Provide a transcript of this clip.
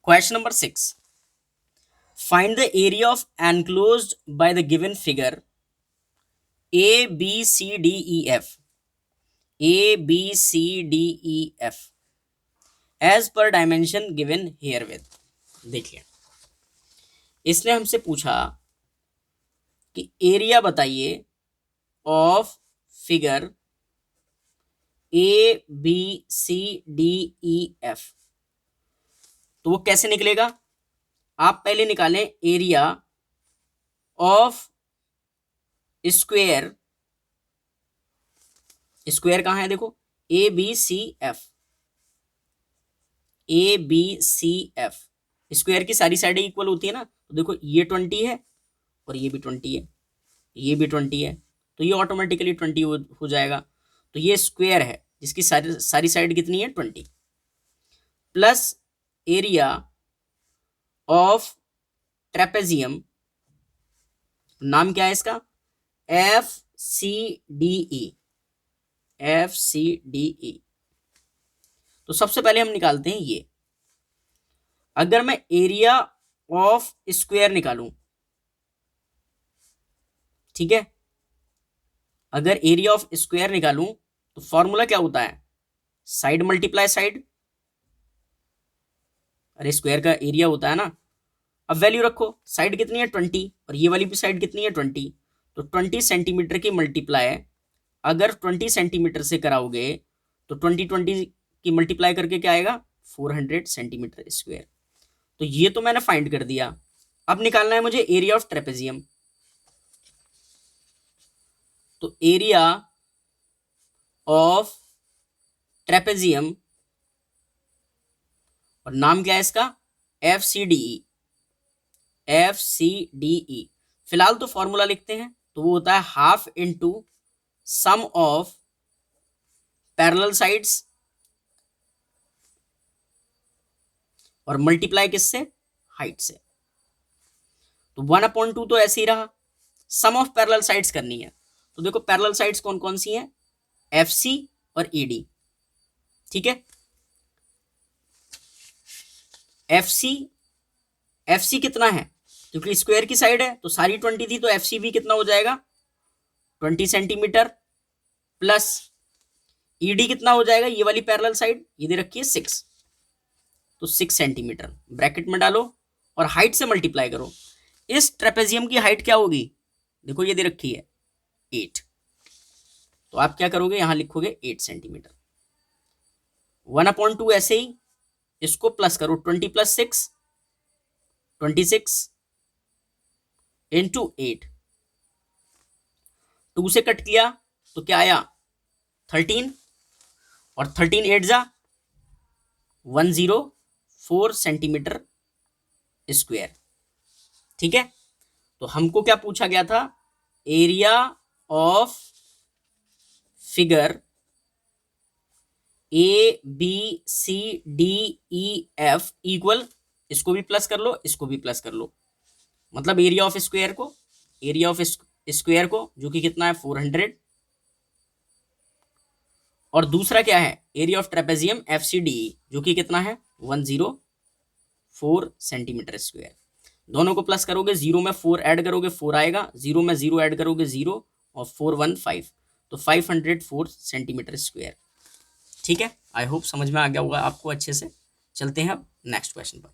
Question number 6, find the area of enclosed by the given figure A B C D E F, A B C D E F edge पर dimension given here with. देखिए, इसने हमसे पूछा कि area बताइए of figure A B C D E F. तो वो कैसे निकलेगा? आप पहले निकालें एरिया ऑफ स्क्वायर। स्क्वायर कहां है? देखो, A B C F, A B C F. Square की सारी साइडें इक्वल होती है ना, तो देखो ये 20 है और ये भी 20 है, ये भी 20 है, तो ये ऑटोमेटिकली 20 हो जाएगा। तो ये स्क्वायर है जिसकी सारी सारी साइड कितनी है? 20, प्लस एरिया ऑफ ट्रेपेजियम, नाम क्या है इसका? F C D E, F C D E. तो सबसे पहले हम निकालते हैं ये। अगर मैं एरिया ऑफ स्क्वायर निकालूं, ठीक है, अगर एरिया ऑफ स्क्वायर निकालूं तो फॉर्मूला क्या होता है? Side multiply side. अरे स्क्वायर का एरिया होता है ना। अब वैल्यू रखो, साइड कितनी है? 20, और ये वाली भी साइड कितनी है? 20। तो 20 सेंटीमीटर की मल्टीप्लाई, अगर 20 सेंटीमीटर से कराओगे तो 20 की मल्टीप्लाई करके क्या आएगा? 400 सेंटीमीटर स्क्वायर। तो ये तो मैंने फाइंड कर दिया। अब निकालना है मुझे एरिया ऑफ ट्रेपेजियम। तो एरिया ऑफ ट्रेपेजियम, और नाम क्या है इसका? F C D E, F C D E. फिलहाल तो फॉर्मूला लिखते हैं, तो वो होता है half into sum of parallel sides और मल्टीप्लाई किससे? हाइट से। तो 1/2 तो ऐसे ही रहा। सम ऑफ पैरेलल साइड्स करनी है, तो देखो पैरेलल साइड्स कौन कौन सी हैं? एफ सी और ई डी। ठीक है, एफ सी, एफ सी कितना है? क्योंकि स्क्वायर की साइड है तो सारी 20 थी, तो एफ सी भी कितना हो जाएगा? 20 सेंटीमीटर, प्लस ईडी कितना हो जाएगा? ये वाली पैरेलल साइड ये दे रखी है 6, तो 6 सेंटीमीटर ब्रैकेट में डालो और हाइट से मल्टीप्लाई करो। इस ट्रेपेजियम की हाइट क्या होगी? देखो ये दे रखी है 8, तो आप क्या करोगे? यहां लिखोगे 8 सेंटीमीटर। 1/2 ऐसे ही, इसको प्लस करो, 20 + 6 26 इंटू 8, 2 से कट किया तो क्या आया? 13, और 13 8 जा 104 सेंटीमीटर स्क्वायर। ठीक है, तो हमको क्या पूछा गया था? Area of figure A B C D E F equal, इसको भी प्लस कर लो, इसको भी प्लस कर लो, मतलब एरिया ऑफ स्क्वायर को, एरिया ऑफ स्क्वायर को जो कि कितना है? 400, और दूसरा क्या है? Area of trapezium F C D E जो कि कितना है? 104 सेंटीमीटर स्क्वायर। दोनों को प्लस करोगे, 0 में 4 ऐड करोगे 4 आएगा, 0 में 0 ऐड करोगे 0, और 4 1 5, तो 504 सेंटीमीटर स्क्वायर। ठीक है, आई होप समझ में आ गया होगा आपको अच्छे से। चलते हैं अब नेक्स्ट क्वेश्चन पर।